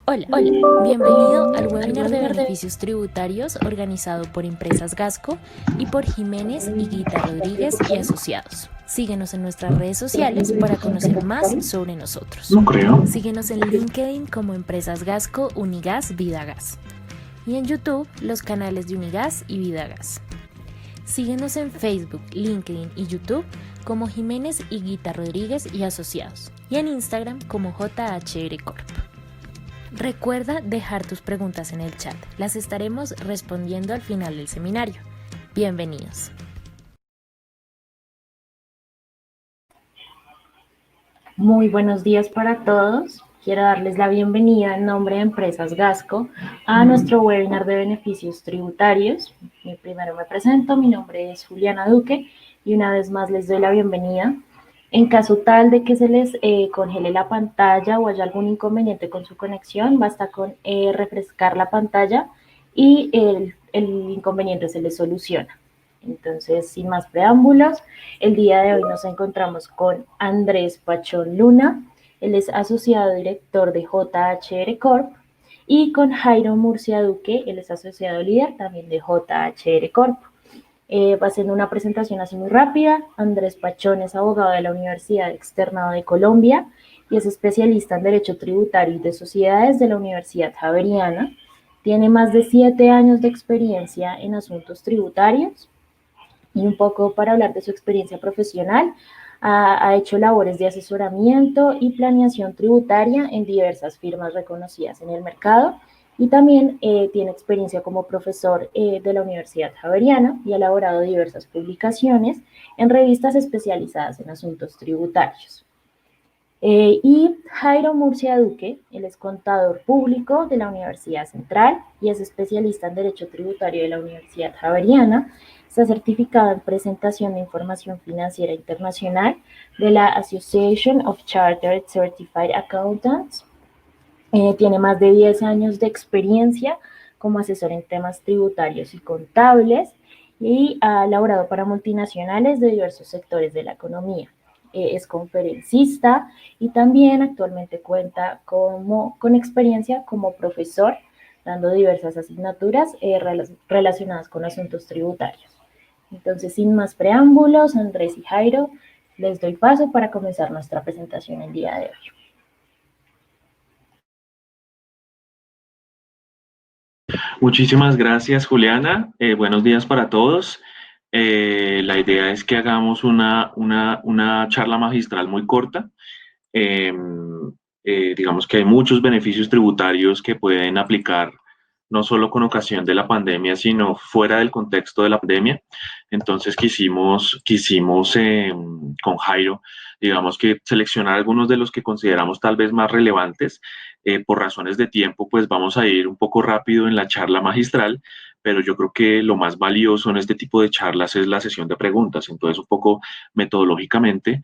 Hola, bienvenido al webinar de beneficios tributarios organizado por Empresas Gasco y por Jiménez Higuita Rodríguez y Asociados. Síguenos en nuestras redes sociales para conocer más sobre nosotros. No creo. Síguenos en LinkedIn como Empresas Gasco, Unigas, Vidagas. Y en YouTube los canales de Unigas y Vidagas. Síguenos en Facebook, LinkedIn y YouTube como Jiménez Higuita Rodríguez y Asociados. Y en Instagram como JHR Corp. Recuerda dejar tus preguntas en el chat, las estaremos respondiendo al final del seminario. Bienvenidos. Muy buenos días para todos. Quiero darles la bienvenida en nombre de Empresas Gasco a nuestro webinar de beneficios tributarios. Primero me presento, mi nombre es Juliana Duque y una vez más les doy la bienvenida. En caso tal de que se les congele la pantalla o haya algún inconveniente con su conexión, basta con refrescar la pantalla y el inconveniente se les soluciona. Entonces, sin más preámbulos, el día de hoy nos encontramos con Andrés Pachón Luna, él es asociado director de JHR Corp, y con Jairo Murcia Duque, él es asociado líder también de JHR Corp. Va haciendo una presentación así muy rápida. Andrés Pachón es abogado de la Universidad Externado de Colombia y es especialista en Derecho Tributario y de Sociedades de la Universidad Javeriana. Tiene más de 7 años de experiencia en asuntos tributarios. Y un poco para hablar de su experiencia profesional, ha hecho labores de asesoramiento y planeación tributaria en diversas firmas reconocidas en el mercado y también tiene experiencia como profesor de la Universidad Javeriana y ha elaborado diversas publicaciones en revistas especializadas en asuntos tributarios. Y Jairo Murcia Duque, él es contador público de la Universidad Central y es especialista en Derecho Tributario de la Universidad Javeriana. Está certificado en presentación de información financiera internacional de la Association of Chartered Certified Accountants. Tiene más de 10 años de experiencia como asesor en temas tributarios y contables y ha laborado para multinacionales de diversos sectores de la economía. Es conferencista y también actualmente cuenta con experiencia como profesor, dando diversas asignaturas relacionadas con asuntos tributarios. Entonces, sin más preámbulos, Andrés y Jairo, les doy paso para comenzar nuestra presentación el día de hoy. Muchísimas gracias, Juliana. Buenos días para todos. La idea es que hagamos una charla magistral muy corta. Eh, digamos que hay muchos beneficios tributarios que pueden aplicar no solo con ocasión de la pandemia, sino fuera del contexto de la pandemia. Entonces quisimos con Jairo, digamos que seleccionar algunos de los que consideramos tal vez más relevantes. Por razones de tiempo, pues vamos a ir un poco rápido en la charla magistral, pero yo creo que lo más valioso en este tipo de charlas es la sesión de preguntas. Entonces, un poco metodológicamente,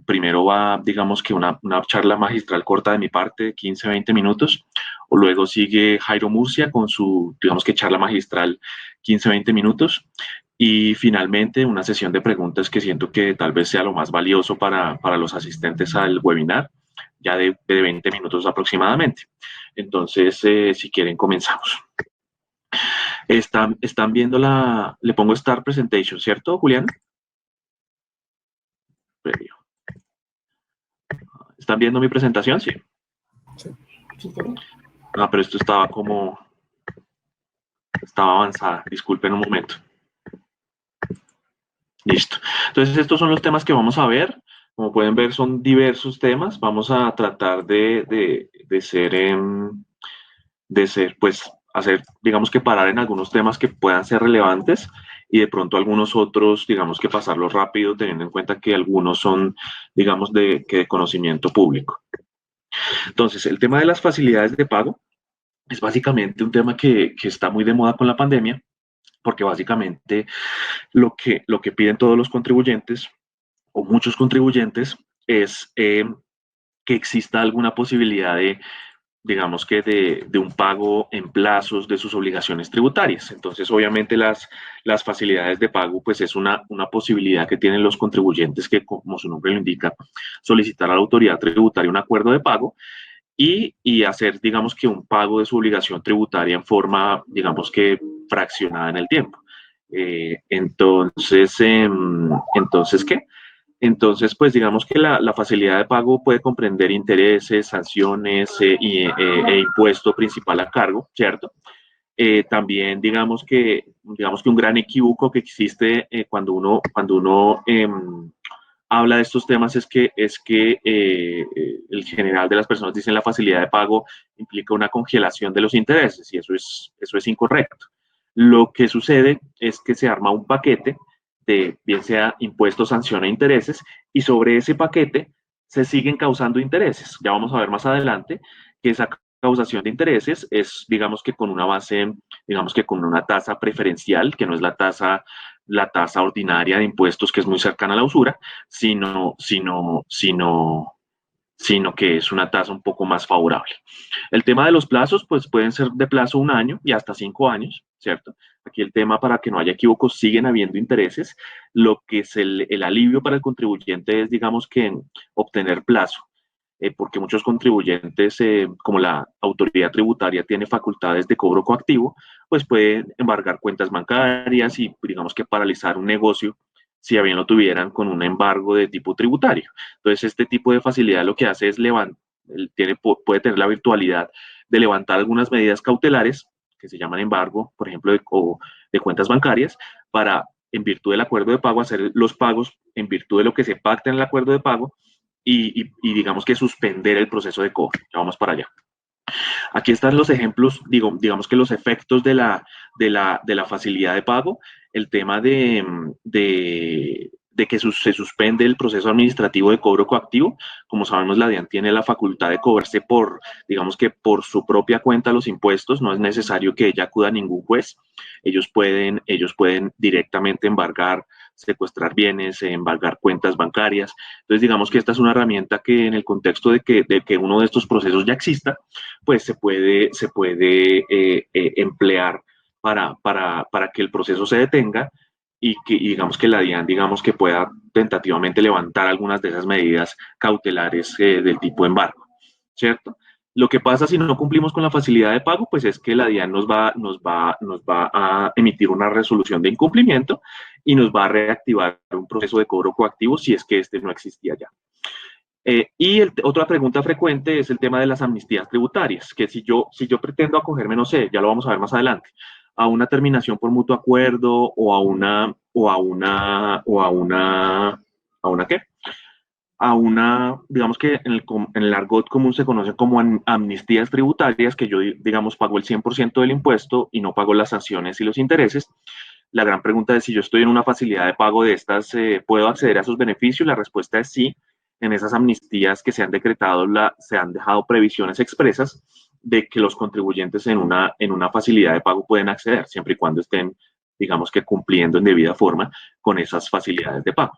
primero va, digamos que una charla magistral corta de mi parte, 15, 20 minutos, o luego sigue Jairo Murcia con su, digamos que charla magistral, 15, 20 minutos, y finalmente una sesión de preguntas que siento que tal vez sea lo más valioso para los asistentes al webinar, ya de 20 minutos aproximadamente. Entonces, si quieren, comenzamos. Están viendo le pongo Start Presentation, ¿cierto, Julián? Previo. ¿Están viendo mi presentación? Sí. Ah, pero esto estaba avanzada. Disculpen un momento. Listo. Entonces, estos son los temas que vamos a ver. Como pueden ver, son diversos temas. Vamos a tratar de ser, pues, hacer, digamos que parar en algunos temas que puedan ser relevantes y de pronto algunos otros, digamos que pasarlos rápido, teniendo en cuenta que algunos son, digamos, de conocimiento público. Entonces, el tema de las facilidades de pago es básicamente un tema que está muy de moda con la pandemia, porque básicamente lo que piden todos los contribuyentes o muchos contribuyentes es que exista alguna posibilidad de, digamos que de un pago en plazos de sus obligaciones tributarias. Entonces, obviamente las facilidades de pago, pues es una posibilidad que tienen los contribuyentes que, como su nombre lo indica, solicitar a la autoridad tributaria un acuerdo de pago y hacer, digamos que un pago de su obligación tributaria en forma, digamos que fraccionada en el tiempo. Entonces, ¿qué? Entonces, pues digamos que la facilidad de pago puede comprender intereses, sanciones e impuesto principal a cargo, ¿cierto? También digamos que un gran equívoco que existe cuando uno habla de estos temas es que el general de las personas dicen la facilidad de pago implica una congelación de los intereses y eso es incorrecto. Lo que sucede es que se arma un paquete de bien sea impuestos, sanción e intereses y sobre ese paquete se siguen causando intereses. Ya vamos a ver más adelante que esa causación de intereses es, digamos que con una base, digamos que con una tasa preferencial, que no es la tasa ordinaria de impuestos que es muy cercana a la usura, sino que es una tasa un poco más favorable. El tema de los plazos, pues pueden ser de plazo 1 año y hasta 5 años, ¿cierto? Aquí el tema, para que no haya equívocos, siguen habiendo intereses. Lo que es el alivio para el contribuyente es, digamos que, obtener plazo, porque muchos contribuyentes, como la autoridad tributaria tiene facultades de cobro coactivo, pues pueden embargar cuentas bancarias y, digamos que, paralizar un negocio si a bien lo tuvieran con un embargo de tipo tributario. Entonces, este tipo de facilidad lo que hace es puede tener la virtualidad de levantar algunas medidas cautelares que se llaman embargo, por ejemplo, de cuentas bancarias, para, en virtud del acuerdo de pago, hacer los pagos en virtud de lo que se pacta en el acuerdo de pago y digamos que suspender el proceso de cobro. Ya vamos para allá. Aquí están los ejemplos, digamos que los efectos de la facilidad de pago, el tema de que se suspende el proceso administrativo de cobro coactivo. Como sabemos, la DIAN tiene la facultad de cobrarse digamos que por su propia cuenta los impuestos, no es necesario que ella acuda a ningún juez. Ellos pueden directamente embargar, secuestrar bienes, embargar cuentas bancarias. Entonces, digamos que esta es una herramienta que, en el contexto de que uno de estos procesos ya exista, pues se puede emplear para que el proceso se detenga y digamos que la DIAN, digamos que pueda tentativamente levantar algunas de esas medidas cautelares del tipo embargo, ¿cierto? Lo que pasa si no cumplimos con la facilidad de pago, pues es que la DIAN nos va a emitir una resolución de incumplimiento y nos va a reactivar un proceso de cobro coactivo si es que este no existía ya. Otra pregunta frecuente es el tema de las amnistías tributarias, que si yo pretendo acogerme, no sé, ya lo vamos a ver más adelante, a una terminación por mutuo acuerdo ¿qué? Digamos que en el argot común se conoce como amnistías tributarias, que yo, digamos, pago el 100% del impuesto y no pago las sanciones y los intereses. La gran pregunta es si yo estoy en una facilidad de pago de estas, ¿puedo acceder a esos beneficios? La respuesta es sí. En esas amnistías que se han decretado, se han dejado previsiones expresas de que los contribuyentes en una facilidad de pago pueden acceder, siempre y cuando estén, digamos que, cumpliendo en debida forma con esas facilidades de pago.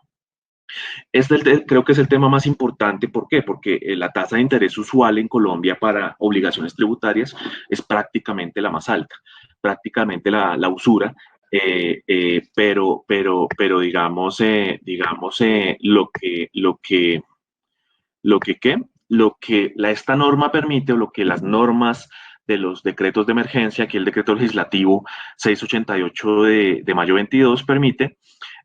Creo que es el tema más importante. ¿Por qué? Porque la tasa de interés usual en Colombia para obligaciones tributarias es prácticamente la más alta, prácticamente la usura. Pero digamos, esta norma permite, o lo que las normas de los decretos de emergencia, aquí el decreto legislativo 688 de mayo 22 permite,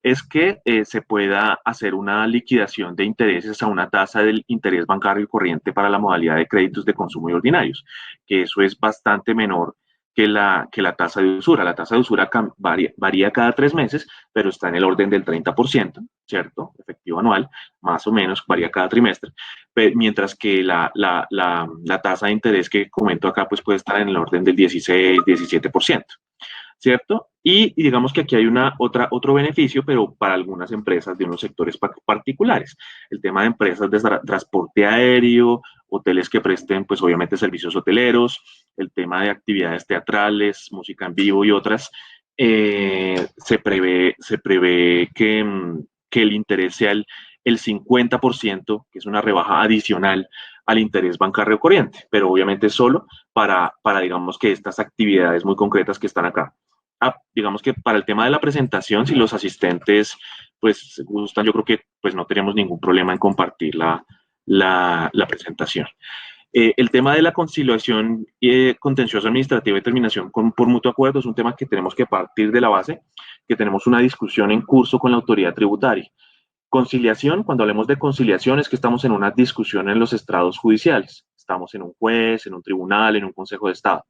es que se pueda hacer una liquidación de intereses a una tasa del interés bancario corriente para la modalidad de créditos de consumo y ordinarios, que eso es bastante menor que la tasa de usura. La tasa de usura varía cada 3 meses, pero está en el orden del 30%, ¿cierto? Efectivo anual, más o menos, varía cada trimestre, mientras que la tasa de interés que comento acá pues puede estar en el orden del 16, 17%. ¿Cierto? Y digamos que aquí hay otro beneficio, pero para algunas empresas de unos sectores particulares. El tema de empresas de transporte aéreo, hoteles que presten, pues obviamente, servicios hoteleros, el tema de actividades teatrales, música en vivo y otras, se prevé que el interés sea el 50%, que es una rebaja adicional al interés bancario corriente, pero obviamente solo para digamos que estas actividades muy concretas que están acá. Digamos que para el tema de la presentación, si los asistentes pues gustan, yo creo que pues no tenemos ningún problema en compartir la presentación. El tema de la conciliación contencioso administrativa y terminación por mutuo acuerdo es un tema que tenemos que partir de la base, que tenemos una discusión en curso con la autoridad tributaria. Conciliación, cuando hablemos de conciliación, es que estamos en una discusión en los estrados judiciales. Estamos en un juez, en un tribunal, en un consejo de Estado.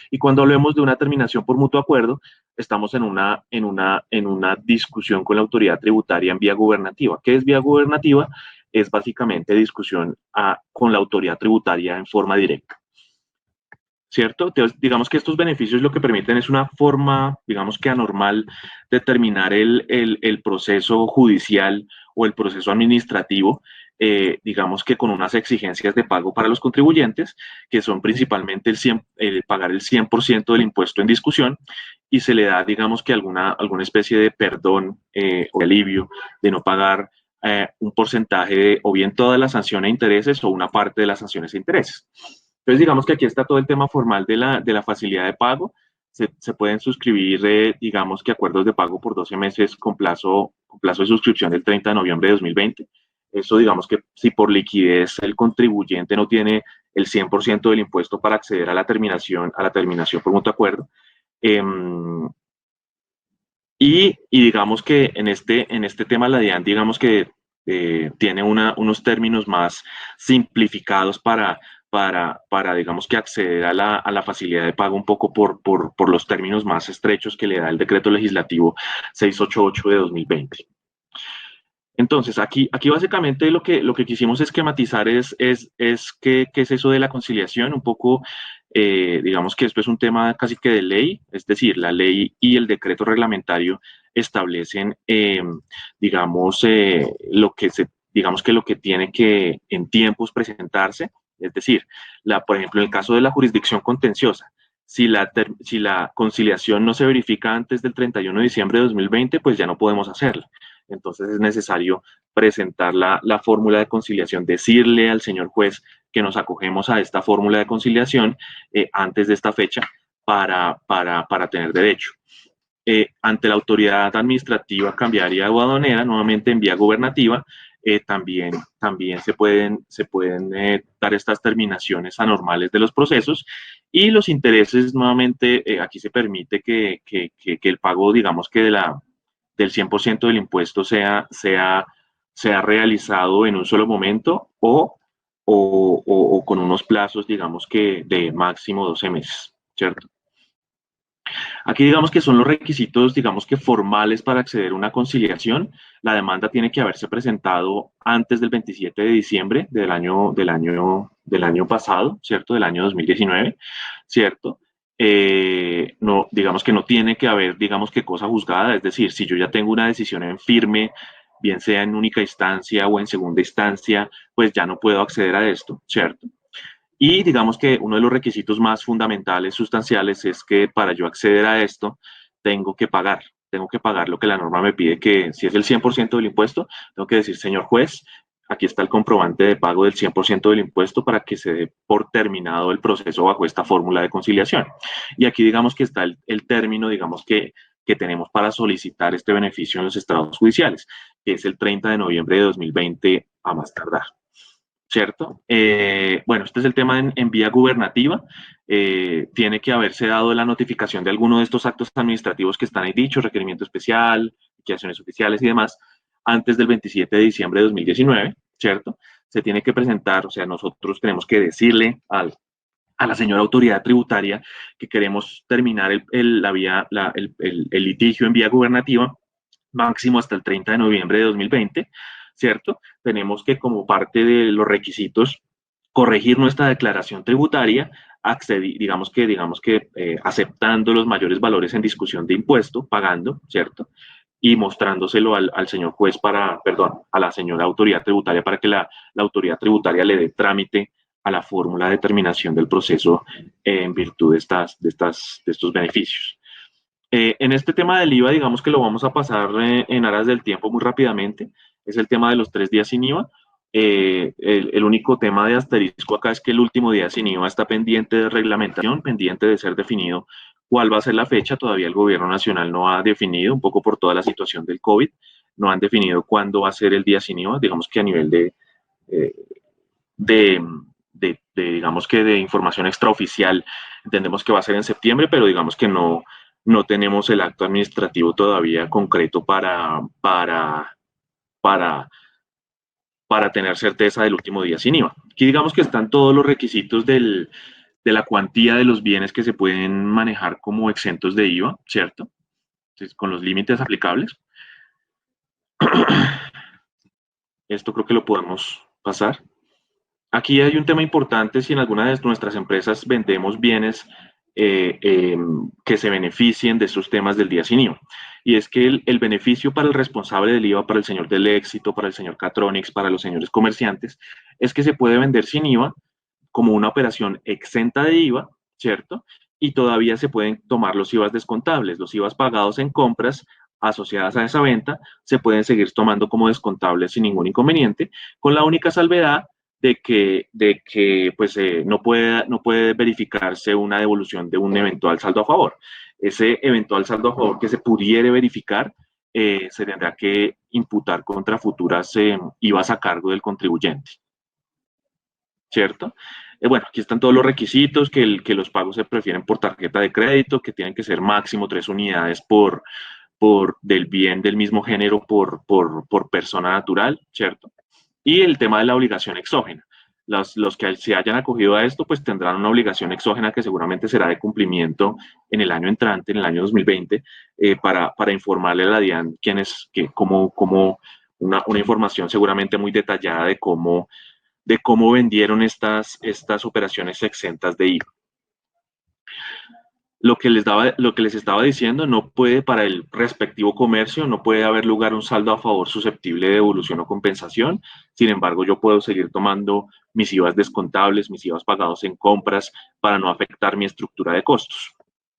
Y cuando hablemos de una terminación por mutuo acuerdo, estamos en una discusión con la autoridad tributaria en vía gubernativa. ¿Qué es vía gubernativa? Es básicamente discusión con la autoridad tributaria en forma directa. ¿Cierto? Entonces, digamos que estos beneficios lo que permiten es una forma, digamos que anormal, de terminar el proceso judicial o el proceso administrativo, digamos que con unas exigencias de pago para los contribuyentes, que son principalmente pagar el 100% del impuesto en discusión, y se le da, digamos que alguna especie de perdón o alivio de no pagar un porcentaje de o bien toda la sanción e intereses o una parte de las sanciones e intereses. Entonces, digamos que aquí está todo el tema formal de la facilidad de pago. Se pueden suscribir, digamos que acuerdos de pago por 12 meses con plazo de suscripción del 30 de noviembre de 2020. Eso, digamos que si por liquidez el contribuyente no tiene el 100% del impuesto para acceder a la terminación por mutuo acuerdo. Y digamos que en este tema la DIAN, digamos que tiene unos términos más simplificados para digamos que acceder a la facilidad de pago un poco por los términos más estrechos que le da el decreto legislativo 688 de 2020. Entonces, aquí básicamente lo que quisimos esquematizar es qué es eso de la conciliación, un poco, digamos que esto es un tema casi que de ley, es decir, la ley y el decreto reglamentario establecen, digamos, digamos que lo que tiene que en tiempos presentarse, es decir, por ejemplo, en el caso de la jurisdicción contenciosa, si la conciliación no se verifica antes del 31 de diciembre de 2020, pues ya no podemos hacerla. Entonces es necesario presentar la fórmula de conciliación, decirle al señor juez que nos acogemos a esta fórmula de conciliación antes de esta fecha para tener derecho. Ante la autoridad administrativa cambiaria o aduanera, nuevamente en vía gubernativa, también se pueden dar estas terminaciones anormales de los procesos, y los intereses, nuevamente, aquí se permite que el pago, digamos que del 100% del impuesto sea realizado en un solo momento o con unos plazos, digamos que de máximo 12 meses, ¿cierto? Aquí digamos que son los requisitos, digamos que formales para acceder a una conciliación. La demanda tiene que haberse presentado antes del 27 de diciembre del año pasado, ¿cierto? Del año 2019, ¿cierto? No, digamos que no tiene que haber, digamos que cosa juzgada, es decir, si yo ya tengo una decisión en firme, bien sea en única instancia o en segunda instancia, pues ya no puedo acceder a esto, ¿cierto? Y digamos que uno de los requisitos más fundamentales, sustanciales, es que para yo acceder a esto, tengo que pagar lo que la norma me pide, que si es el 100% del impuesto, tengo que decir, señor juez, aquí está el comprobante de pago del 100% del impuesto para que se dé por terminado el proceso bajo esta fórmula de conciliación. Y aquí digamos que está el término, digamos que tenemos para solicitar este beneficio en los estrados judiciales, que es el 30 de noviembre de 2020 a más tardar. ¿Cierto? Bueno, este es el tema en vía gubernativa. Tiene que haberse dado la notificación de alguno de estos actos administrativos que están ahí dichos, requerimiento especial, liquidaciones oficiales y demás, antes del 27 de diciembre de 2019, ¿cierto? Se tiene que presentar, o sea, nosotros tenemos que decirle a la señora autoridad tributaria que queremos terminar el litigio en vía gubernativa máximo hasta el 30 de noviembre de 2020, ¿cierto? Tenemos que, como parte de los requisitos, corregir nuestra declaración tributaria, digamos que aceptando los mayores valores en discusión de impuesto, pagando, ¿cierto? Y mostrándoselo al señor juez a la señora autoridad tributaria para que la autoridad tributaria le dé trámite a la fórmula de determinación del proceso en virtud de estos beneficios. En este tema del IVA, digamos que lo vamos a pasar en aras del tiempo muy rápidamente. Es el tema de los 3 días sin IVA. El único tema de asterisco acá es que el último día sin IVA está pendiente de reglamentación, pendiente de ser definido cuál va a ser la fecha. Todavía el gobierno nacional no ha definido, un poco por toda la situación del COVID, no han definido cuándo va a ser el día sin IVA. Digamos que a nivel digamos que de información extraoficial. Entendemos que va a ser en septiembre, pero digamos que no tenemos el acto administrativo todavía concreto para, para tener certeza del último día sin IVA. Aquí digamos que están todos los requisitos de la cuantía de los bienes que se pueden manejar como exentos de IVA, ¿cierto? Entonces, con los límites aplicables. Esto creo que lo podemos pasar. Aquí hay un tema importante si en alguna de nuestras empresas vendemos bienes que se beneficien de estos temas del día sin IVA. Y es que el beneficio para el responsable del IVA, para el señor del éxito, para el señor Catronics, para los señores comerciantes, es que se puede vender sin IVA como una operación exenta de IVA, ¿cierto? Y todavía se pueden tomar los IVAs descontables, los IVAs pagados en compras asociadas a esa venta, se pueden seguir tomando como descontables sin ningún inconveniente, con la única salvedad de que pues, no puede verificarse una devolución de un eventual saldo a favor. Ese eventual saldo a favor que se pudiera verificar se tendrá que imputar contra futuras IVAs a cargo del contribuyente. ¿Cierto? Bueno, aquí están todos los requisitos, que los pagos se prefieren por tarjeta de crédito, que tienen que ser máximo 3 unidades del bien del mismo género por persona natural, ¿cierto? Y el tema de la obligación exógena. Los que se hayan acogido a esto, pues tendrán una obligación exógena que seguramente será de cumplimiento en el año entrante, en el año 2020, para informarle a la DIAN una información seguramente muy detallada de cómo vendieron estas operaciones exentas de IVA. Lo que les estaba diciendo, no puede para el respectivo comercio, no puede haber lugar un saldo a favor susceptible de devolución o compensación. Sin embargo, yo puedo seguir tomando mis IVAs descontables, mis IVAs pagados en compras para no afectar mi estructura de costos,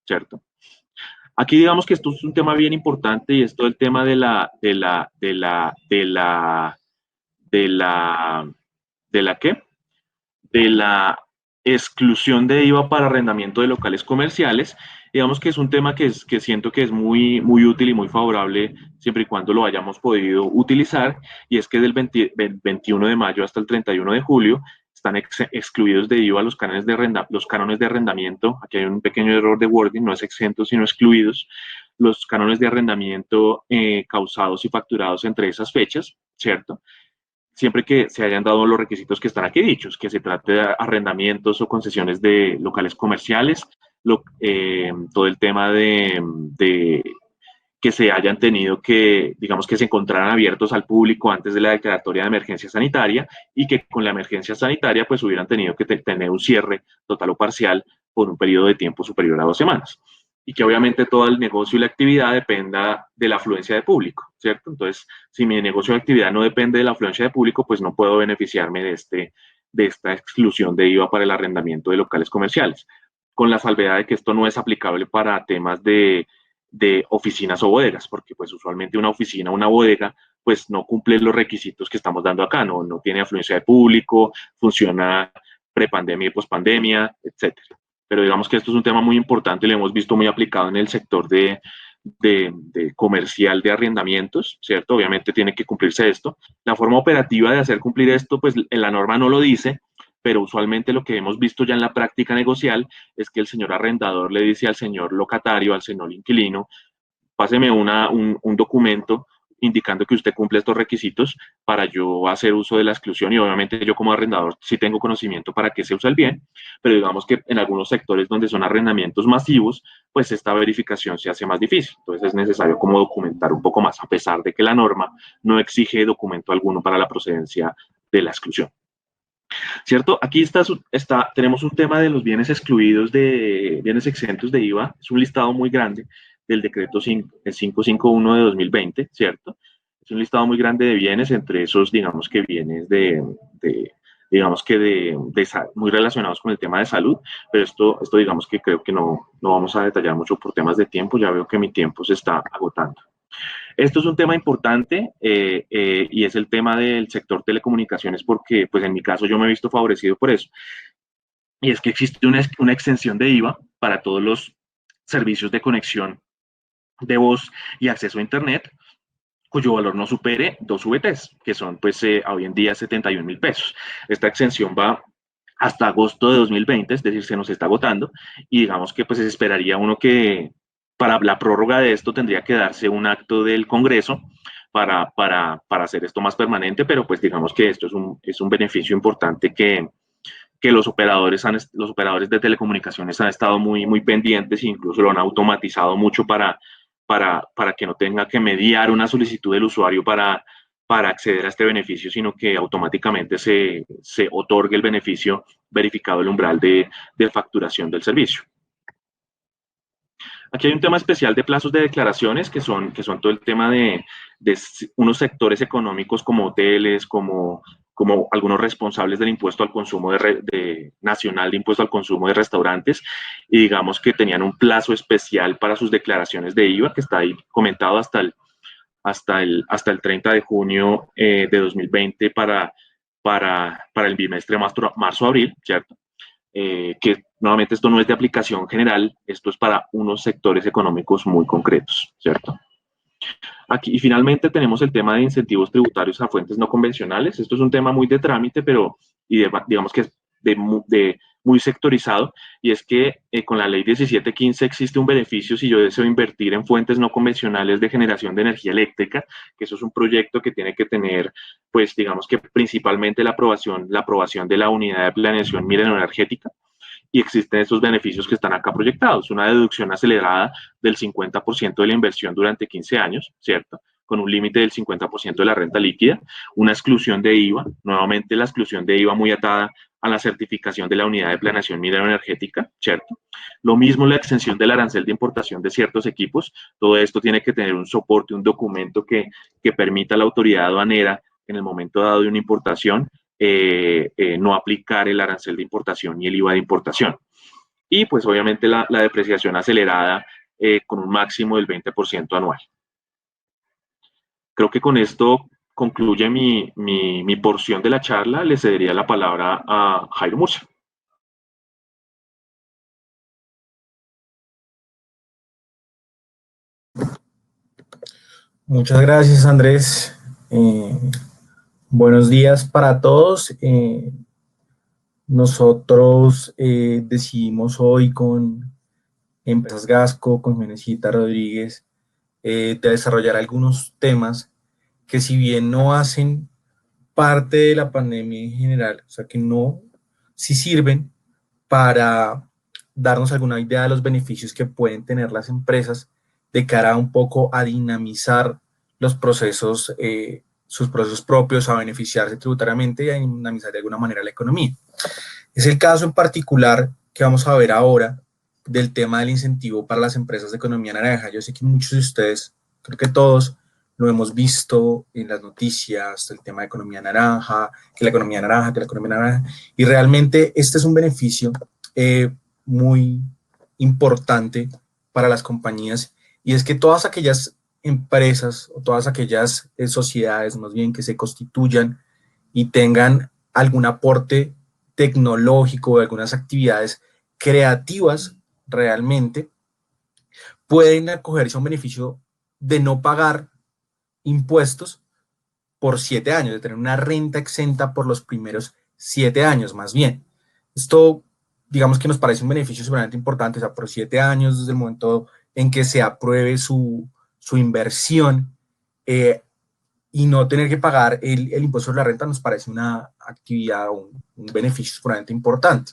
¿cierto? Aquí digamos que esto es un tema bien importante y es todo el tema de la ¿qué? De la exclusión de IVA para arrendamiento de locales comerciales. Digamos que es un tema que siento que es muy, muy útil y muy favorable siempre y cuando lo hayamos podido utilizar, y es que del 21 de mayo hasta el 31 de julio están excluidos de IVA los cánones de arrendamiento. Aquí hay un pequeño error de wording, no es exentos, sino excluidos. Los cánones de arrendamiento causados y facturados entre esas fechas, ¿cierto? Siempre que se hayan dado los requisitos que están aquí dichos, que se trate de arrendamientos o concesiones de locales comerciales, todo el tema de que se hayan tenido que, digamos, que se encontraran abiertos al público antes de la declaratoria de emergencia sanitaria y que con la emergencia sanitaria pues hubieran tenido que tener un cierre total o parcial por un periodo de tiempo superior a 2 semanas. Y que obviamente todo el negocio y la actividad dependa de la afluencia de público, ¿cierto? Entonces, si mi negocio y actividad no depende de la afluencia de público, pues no puedo beneficiarme de esta exclusión de IVA para el arrendamiento de locales comerciales, con la salvedad de que esto no es aplicable para temas de oficinas o bodegas, porque pues usualmente una oficina o una bodega pues no cumple los requisitos que estamos dando acá, no tiene afluencia de público, funciona prepandemia y pospandemia, etcétera. Pero digamos que esto es un tema muy importante y lo hemos visto muy aplicado en el sector de comercial de arrendamientos, ¿cierto? Obviamente tiene que cumplirse esto. La forma operativa de hacer cumplir esto, pues en la norma no lo dice, pero usualmente lo que hemos visto ya en la práctica negocial es que el señor arrendador le dice al señor locatario, al señor inquilino, páseme un documento indicando que usted cumple estos requisitos para yo hacer uso de la exclusión, y obviamente yo como arrendador sí tengo conocimiento para qué se usa el bien, pero digamos que en algunos sectores donde son arrendamientos masivos, pues esta verificación se hace más difícil. Entonces es necesario como documentar un poco más, a pesar de que la norma no exige documento alguno para la procedencia de la exclusión. ¿Cierto? Aquí tenemos un tema de los bienes excluidos de bienes exentos de IVA. Es un listado muy grande del decreto 551 de 2020, ¿cierto? Es un listado muy grande de bienes, entre esos, digamos que bienes muy relacionados con el tema de salud, pero esto digamos que creo que no vamos a detallar mucho por temas de tiempo, ya veo que mi tiempo se está agotando. Esto es un tema importante y es el tema del sector telecomunicaciones, porque pues en mi caso yo me he visto favorecido por eso. Y es que existe una exención de IVA para todos los servicios de conexión de voz y acceso a Internet, cuyo valor no supere 2 VTs, que son pues hoy en día 71.000 pesos. Esta exención va hasta agosto de 2020, es decir, se nos está agotando, y digamos que pues esperaría uno que para la prórroga de esto tendría que darse un acto del Congreso para hacer esto más permanente, pero pues digamos que esto es un beneficio importante que los operadores de telecomunicaciones han estado muy pendientes e incluso lo han automatizado mucho para que no tenga que mediar una solicitud del usuario para acceder a este beneficio, sino que automáticamente se otorgue el beneficio verificado el umbral de facturación del servicio. Aquí hay un tema especial de plazos de declaraciones, que son todo el tema de unos sectores económicos como hoteles, como algunos responsables del impuesto al consumo nacional de impuesto al consumo de restaurantes, y digamos que tenían un plazo especial para sus declaraciones de IVA, que está ahí comentado hasta el 30 de junio de 2020 para el bimestre marzo-abril, ¿cierto? Que nuevamente esto no es de aplicación general, esto es para unos sectores económicos muy concretos, ¿cierto? Aquí, y finalmente tenemos el tema de incentivos tributarios a fuentes no convencionales. Esto es un tema muy de trámite, pero digamos que es muy sectorizado, y es que con la ley 1715 existe un beneficio si yo deseo invertir en fuentes no convencionales de generación de energía eléctrica, que eso es un proyecto que tiene que tener, pues digamos que principalmente la aprobación de la unidad de planeación mineroenergética, y existen estos beneficios que están acá proyectados, una deducción acelerada del 50% de la inversión durante 15 años, ¿cierto? Con un límite del 50% de la renta líquida, una exclusión de IVA, nuevamente la exclusión de IVA muy atada a la certificación de la unidad de planeación mineroenergética, ¿cierto? Lo mismo la exención del arancel de importación de ciertos equipos, todo esto tiene que tener un soporte, un documento que permita a la autoridad aduanera en el momento dado de una importación no aplicar el arancel de importación y el IVA de importación. Y pues obviamente la depreciación acelerada con un máximo del 20% anual. Creo que con esto concluye mi porción de la charla. Le cedería la palabra a Jairo Murcia. Muchas gracias, Andrés. Buenos días para todos. Nosotros decidimos hoy con Empresas Gasco, con Menecita Rodríguez, de desarrollar algunos temas que, si bien no hacen parte de la pandemia en general, o sea que no, sí sirven para darnos alguna idea de los beneficios que pueden tener las empresas de cara un poco a dinamizar los procesos, sus procesos propios, a beneficiarse tributariamente y a dinamizar de alguna manera la economía. Es el caso en particular que vamos a ver ahora del tema del incentivo para las empresas de economía naranja. Yo sé que muchos de ustedes, creo que todos, lo hemos visto en las noticias, el tema de economía naranja, que la economía naranja, que la economía naranja, y realmente este es un beneficio muy importante para las compañías, y es que todas aquellas empresas o todas aquellas sociedades más bien que se constituyan y tengan algún aporte tecnológico o algunas actividades creativas realmente, pueden acogerse a un beneficio de no pagar impuestos por 7 años, de tener una renta exenta por los primeros 7 años más bien. Esto, digamos que nos parece un beneficio sumamente importante, o sea, por 7 años desde el momento en que se apruebe su inversión y no tener que pagar el impuesto sobre la renta nos parece una actividad, un beneficio sumamente importante.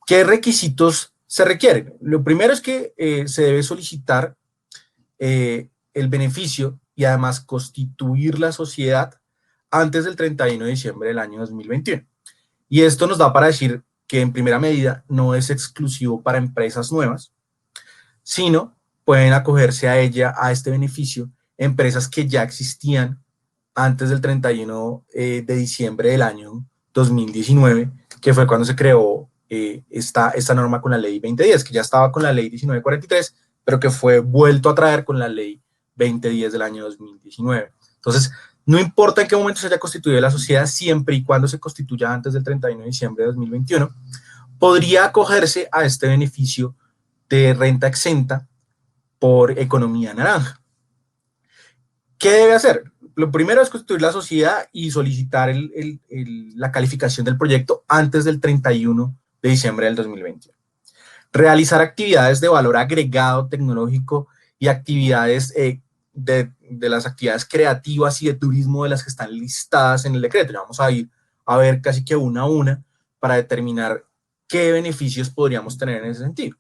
¿Qué requisitos se requieren? Lo primero es que se debe solicitar el beneficio y además constituir la sociedad antes del 31 de diciembre del año 2021. Y esto nos da para decir que en primera medida no es exclusivo para empresas nuevas, sino pueden acogerse a este beneficio, empresas que ya existían antes del 31 de diciembre del año 2019, que fue cuando se creó esta norma con la ley 2010, que ya estaba con la ley 1943, pero que fue vuelto a traer con la ley 2010 del año 2019. Entonces, no importa en qué momento se haya constituido la sociedad, siempre y cuando se constituya antes del 31 de diciembre de 2021, podría acogerse a este beneficio de renta exenta por economía naranja. ¿Qué debe hacer? lo primero es constituir la sociedad y solicitar la calificación del proyecto antes del 31 de diciembre del 2021. Realizar actividades de valor agregado tecnológico y actividades de las actividades creativas y de turismo de las que están listadas en el decreto. Ya vamos a ir a ver casi que una a una para determinar qué beneficios podríamos tener en ese sentido.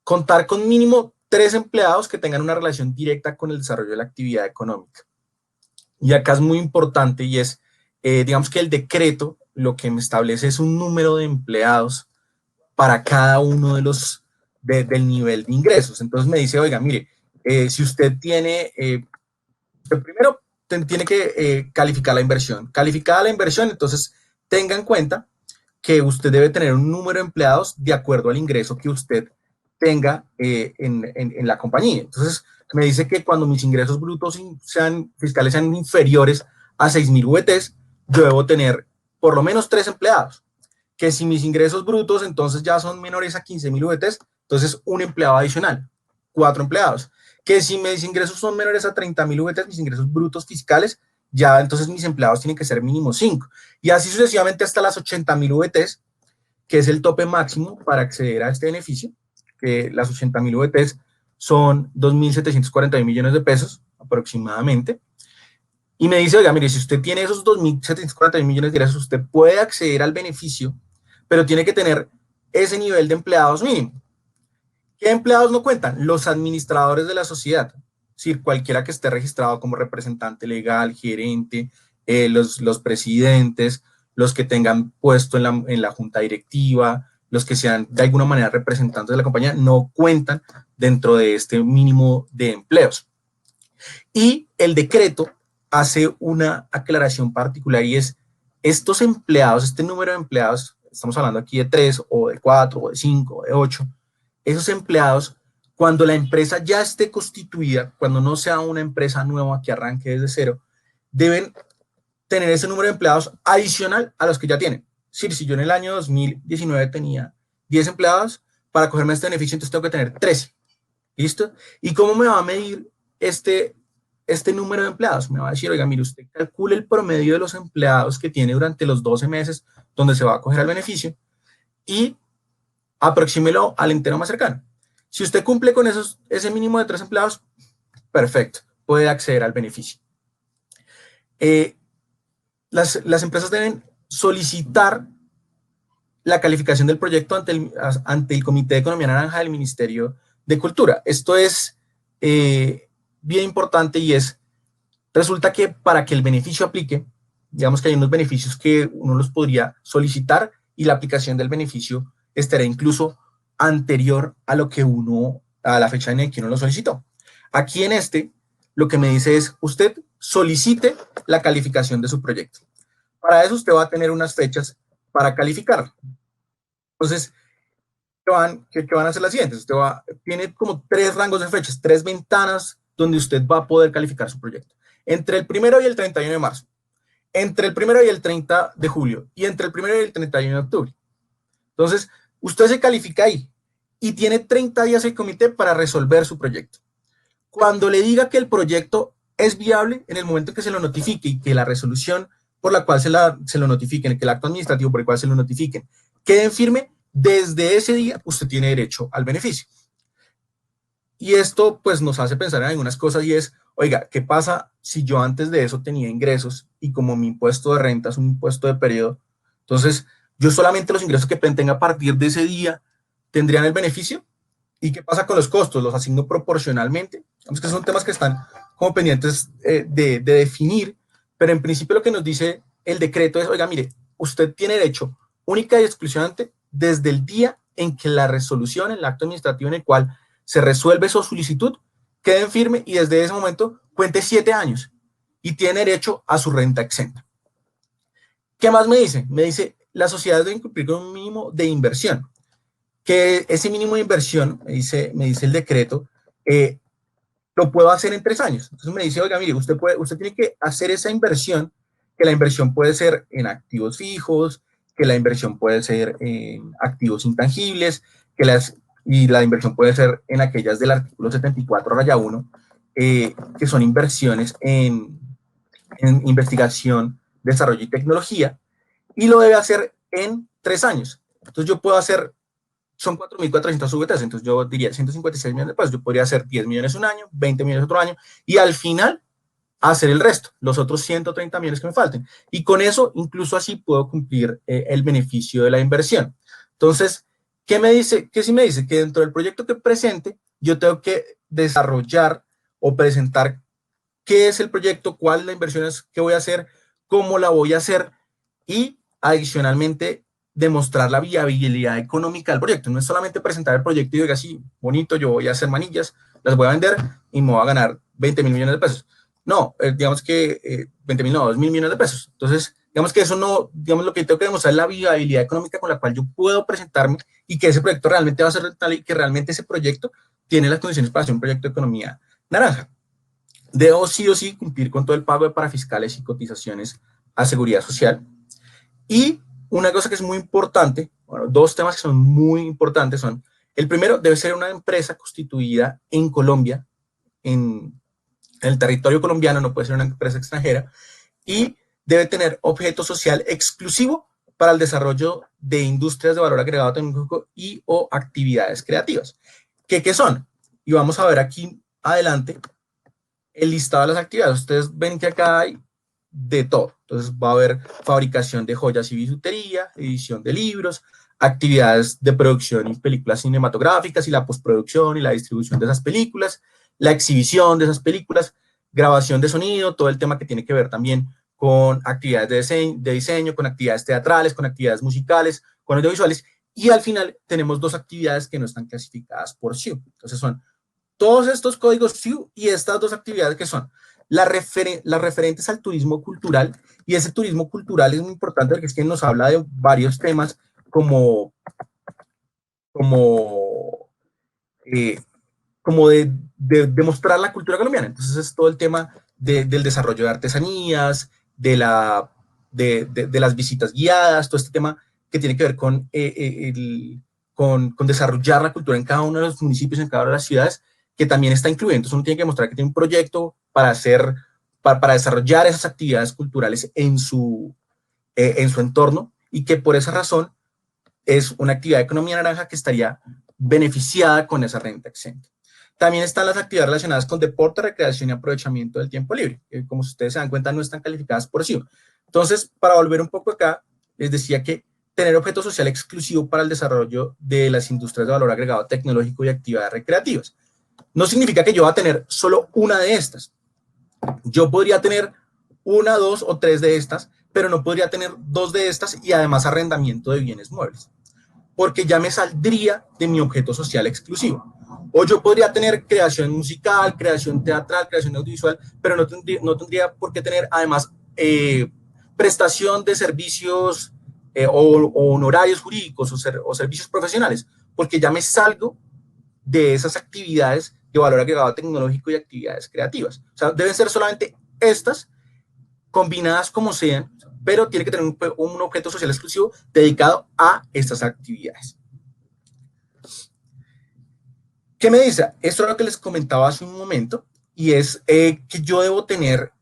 Contar con mínimo 3 empleados que tengan una relación directa con el desarrollo de la actividad económica. Y acá es muy importante y es, digamos que el decreto lo que me establece es un número de empleados para cada uno de los del nivel de ingresos. Entonces me dice, oiga, mire, si usted tiene, primero tiene que calificar la inversión. Calificada la inversión, entonces tenga en cuenta que usted debe tener un número de empleados de acuerdo al ingreso que usted tenga en la compañía. Entonces me dice que cuando mis ingresos brutos fiscales sean inferiores a 6.000 VTs, yo debo tener por lo menos 3 empleados. Que si mis ingresos brutos entonces ya son menores a 15.000 VTs, entonces un empleado adicional, 4 empleados. Que si mis ingresos son menores a 30.000 VTs, mis ingresos brutos fiscales, ya entonces mis empleados tienen que ser mínimo 5. Y así sucesivamente hasta las 80.000 VTs, que es el tope máximo para acceder a este beneficio, que las 80.000 VTs son 2.741 millones de pesos aproximadamente. Y me dice, oiga, mire, si usted tiene esos 2.741 millones de ingresos, usted puede acceder al beneficio, pero tiene que tener ese nivel de empleados mínimo. ¿Qué empleados no cuentan? Los administradores de la sociedad. Es decir, cualquiera que esté registrado como representante legal, gerente, los presidentes, los que tengan puesto en la junta directiva, los que sean de alguna manera representantes de la compañía, no cuentan dentro de este mínimo de empleos. Y el decreto hace una aclaración particular y es, estos empleados, este número de empleados, estamos hablando aquí de 3 o de 4 o de 5 o de 8, esos empleados, cuando la empresa ya esté constituida, cuando no sea una empresa nueva que arranque desde cero, deben tener ese número de empleados adicional a los que ya tienen. Es decir, si yo en el año 2019 tenía 10 empleados, para cogerme este beneficio, entonces tengo que tener 13. ¿Listo? ¿Y cómo me va a medir este número de empleados? Me va a decir, oiga, mire, usted calcule el promedio de los empleados que tiene durante los 12 meses donde se va a coger el beneficio y aproxímelo al entero más cercano. Si usted cumple con ese mínimo de 3 empleados, perfecto, puede acceder al beneficio. Las empresas deben solicitar la calificación del proyecto ante el Comité de Economía Naranja del Ministerio de Cultura. Esto es bien importante y resulta que para que el beneficio aplique, digamos que hay unos beneficios que uno los podría solicitar y la aplicación del beneficio estará incluso anterior a la fecha en la que uno lo solicitó. Aquí lo que me dice es, usted solicite la calificación de su proyecto. Para eso usted va a tener unas fechas para calificar. Entonces, ¿qué van a hacer las siguientes? Tiene como 3 rangos de fechas, 3 ventanas donde usted va a poder calificar su proyecto. Entre el 1 y el 31 de marzo, entre el 1 y el 30 de julio y entre el 1 y el 31 de octubre. Entonces, usted se califica ahí y tiene 30 días el comité para resolver su proyecto. Cuando le diga que el proyecto es viable, en el momento en que se lo notifique y que la resolución por la cual se lo notifiquen, que el acto administrativo por el cual se lo notifiquen, quede en firme, desde ese día usted tiene derecho al beneficio. Y esto pues nos hace pensar en algunas cosas y es, oiga, ¿qué pasa si yo antes de eso tenía ingresos y como mi impuesto de renta es un impuesto de periodo, entonces yo solamente los ingresos que tenga a partir de ese día tendrían el beneficio? ¿Y qué pasa con los costos? ¿Los asigno proporcionalmente? Digamos que son temas que están como pendientes de definir, pero en principio lo que nos dice el decreto es, oiga, mire, usted tiene derecho única y exclusivamente desde el día en que la resolución, el acto administrativo en el cual se resuelve su solicitud, quede en firme y desde ese momento cuente 7 años y tiene derecho a su renta exenta. ¿Qué más me dice? Me dice, las sociedades deben cumplir con un mínimo de inversión, que ese mínimo de inversión, me dice el decreto, lo puedo hacer en 3 años. Entonces me dice, oiga, mire, usted tiene que hacer esa inversión, que la inversión puede ser en activos fijos, que la inversión puede ser en activos intangibles, y la inversión puede ser en aquellas del artículo 74, raya 1, que son inversiones en en investigación, desarrollo y tecnología, y lo debe hacer en 3 años. Entonces yo puedo hacer, son 4.400 VTs, entonces yo diría 156 millones de pesos, yo podría hacer 10 millones un año, 20 millones otro año, y al final hacer el resto, los otros 130 millones que me falten. Y con eso, incluso así, puedo cumplir el beneficio de la inversión. Entonces, ¿qué me dice? ¿Qué sí me dice? Que dentro del proyecto que presente, yo tengo que desarrollar o presentar qué es el proyecto, cuál es la inversión que voy a hacer, cómo la voy a hacer y adicionalmente demostrar la viabilidad económica del proyecto. No es solamente presentar el proyecto y diga, sí, bonito, yo voy a hacer manillas, las voy a vender y me voy a ganar 20.000 millones de pesos. No, digamos que 20.000, no, 2.000 millones de pesos. Entonces, digamos que eso no, digamos lo que tengo que demostrar es la viabilidad económica con la cual yo puedo presentarme y que ese proyecto realmente va a ser rentable y que realmente ese proyecto tiene las condiciones para ser un proyecto de economía naranja. Debo sí o sí cumplir con todo el pago de parafiscales y cotizaciones a seguridad social. Y una cosa que es muy importante, bueno, dos temas que son muy importantes son, el primero debe ser una empresa constituida en Colombia, en el territorio colombiano, no puede ser una empresa extranjera, y debe tener objeto social exclusivo para el desarrollo de industrias de valor agregado tecnológico y o actividades creativas. ¿Qué son? Y vamos a ver aquí adelante el listado de las actividades. Ustedes ven que acá hay de todo. Entonces va a haber fabricación de joyas y bisutería, edición de libros, actividades de producción y películas cinematográficas y la postproducción y la distribución de esas películas, la exhibición de esas películas, grabación de sonido, todo el tema que tiene que ver también con actividades de diseño, con actividades teatrales, con actividades musicales, con audiovisuales, y al final tenemos dos actividades que no están clasificadas por SIU. Entonces son todos estos códigos SIU y estas dos actividades que son las referentes al turismo cultural, y ese turismo cultural es muy importante porque es que nos habla de varios temas como, como, eh, como de mostrar la cultura colombiana. Entonces es todo el tema del desarrollo de artesanías, de las visitas guiadas, todo este tema que tiene que ver con desarrollar la cultura en cada uno de los municipios, en cada una de las ciudades, que también está incluido. Entonces uno tiene que mostrar que tiene un proyecto para desarrollar esas actividades culturales en su entorno, y que por esa razón es una actividad de economía naranja que estaría beneficiada con esa renta exenta. También están las actividades relacionadas con deporte, recreación y aprovechamiento del tiempo libre, que como ustedes se dan cuenta no están calificadas por SIU. Entonces, para volver un poco acá, les decía que tener objeto social exclusivo para el desarrollo de las industrias de valor agregado tecnológico y actividades recreativas. No significa que yo va a tener solo una de estas. Yo podría tener una, dos o tres de estas, pero no podría tener dos de estas y además arrendamiento de bienes muebles, porque ya me saldría de mi objeto social exclusivo. O yo podría tener creación musical, creación teatral, creación audiovisual, pero no tendría por qué tener además prestación de servicios o honorarios jurídicos o servicios profesionales, porque ya me salgo de esas actividades de valor agregado tecnológico y actividades creativas. O sea, deben ser solamente estas, combinadas como sean, pero tiene que tener un objeto social exclusivo dedicado a estas actividades. ¿Qué me dice? Esto es lo que les comentaba hace un momento, y es que yo debo tener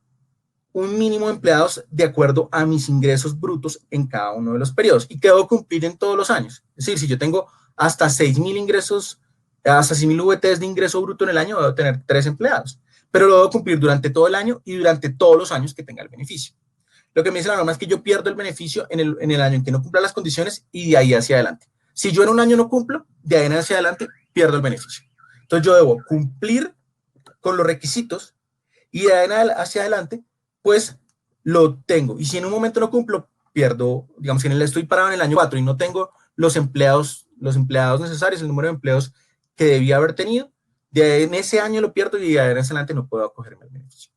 un mínimo de empleados de acuerdo a mis ingresos brutos en cada uno de los periodos, y que debo cumplir en todos los años. Es decir, si yo tengo hasta 6.000 ingresos, hasta 6.000 VTs de ingreso bruto en el año, debo tener 3 empleados, pero lo debo cumplir durante todo el año y durante todos los años que tenga el beneficio. Lo que me dice la norma es que yo pierdo el beneficio en el año en que no cumpla las condiciones y de ahí hacia adelante. Si yo en un año no cumplo, de ahí hacia adelante pierdo el beneficio. Entonces yo debo cumplir con los requisitos y de ahí hacia adelante, pues lo tengo. Y si en un momento no cumplo, pierdo, digamos, si estoy parado en el año 4 y no tengo los empleados necesarios, el número de empleos que debía haber tenido, en ese año lo pierdo y de ahí en adelante no puedo acogerme al beneficio.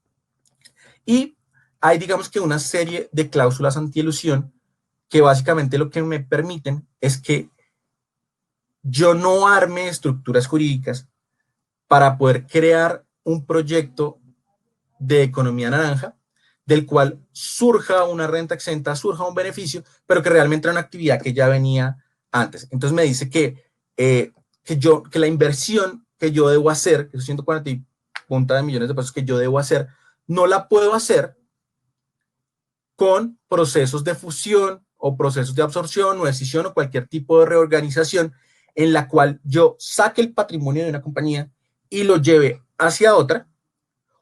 Y hay, digamos que una serie de cláusulas antielusión que básicamente lo que me permiten es que yo no arme estructuras jurídicas para poder crear un proyecto de economía naranja del cual surja una renta exenta, surja un beneficio, pero que realmente era una actividad que ya venía antes. Entonces me dice que la inversión que yo debo hacer, que esos 140 y punta de millones de pesos que yo debo hacer, no la puedo hacer con procesos de fusión o procesos de absorción o decisión o cualquier tipo de reorganización en la cual yo saque el patrimonio de una compañía y lo lleve hacia otra,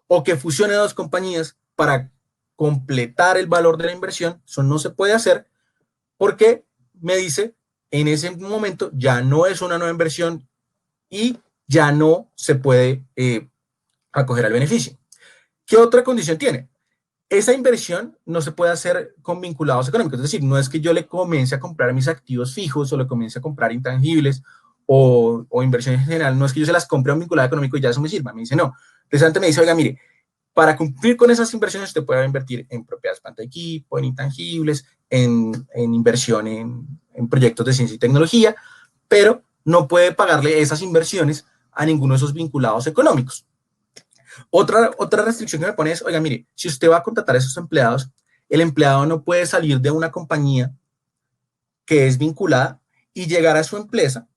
o que fusione dos compañías para completar el valor de la inversión. Eso no se puede hacer porque me dice, en ese momento ya no es una nueva inversión y ya no se puede acoger al beneficio. ¿Qué otra condición tiene? Esa inversión no se puede hacer con vinculados económicos, es decir, no es que yo le comience a comprar mis activos fijos o le comience a comprar intangibles o inversiones en general, no es que yo se las compre a un vinculado económico y ya eso me sirva. Me dice, no. Precisamente me dice, oiga, mire, para cumplir con esas inversiones usted puede invertir en propiedades planta de equipo, en intangibles, en inversión en proyectos de ciencia y tecnología, pero no puede pagarle esas inversiones a ninguno de esos vinculados económicos. Otra restricción que me pone es, oiga, mire, si usted va a contratar a esos empleados, el empleado no puede salir de una compañía que es vinculada y llegar a su empresa,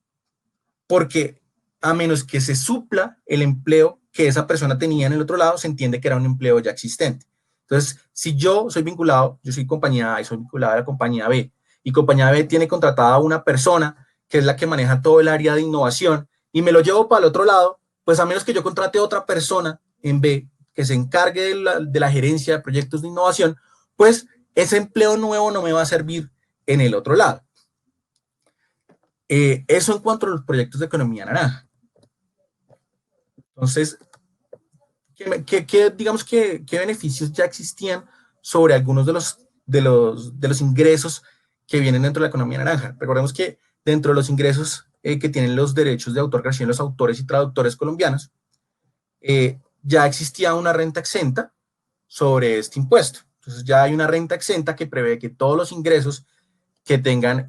porque a menos que se supla el empleo que esa persona tenía en el otro lado, se entiende que era un empleo ya existente. Entonces, si yo soy vinculado, yo soy compañía A y soy vinculado a la compañía B, y compañía B tiene contratada a una persona que es la que maneja todo el área de innovación, y me lo llevo para el otro lado, pues a menos que yo contrate a otra persona en B que se encargue de la gerencia de proyectos de innovación, pues ese empleo nuevo no me va a servir en el otro lado. Eso en cuanto a los proyectos de economía naranja. Entonces, digamos ¿qué beneficios ya existían sobre algunos de los ingresos que vienen dentro de la economía naranja? Recordemos que dentro de los ingresos que tienen los derechos de autor que reciben los autores y traductores colombianos, ya existía una renta exenta sobre este impuesto. Entonces ya hay una renta exenta que prevé que todos los ingresos que tengan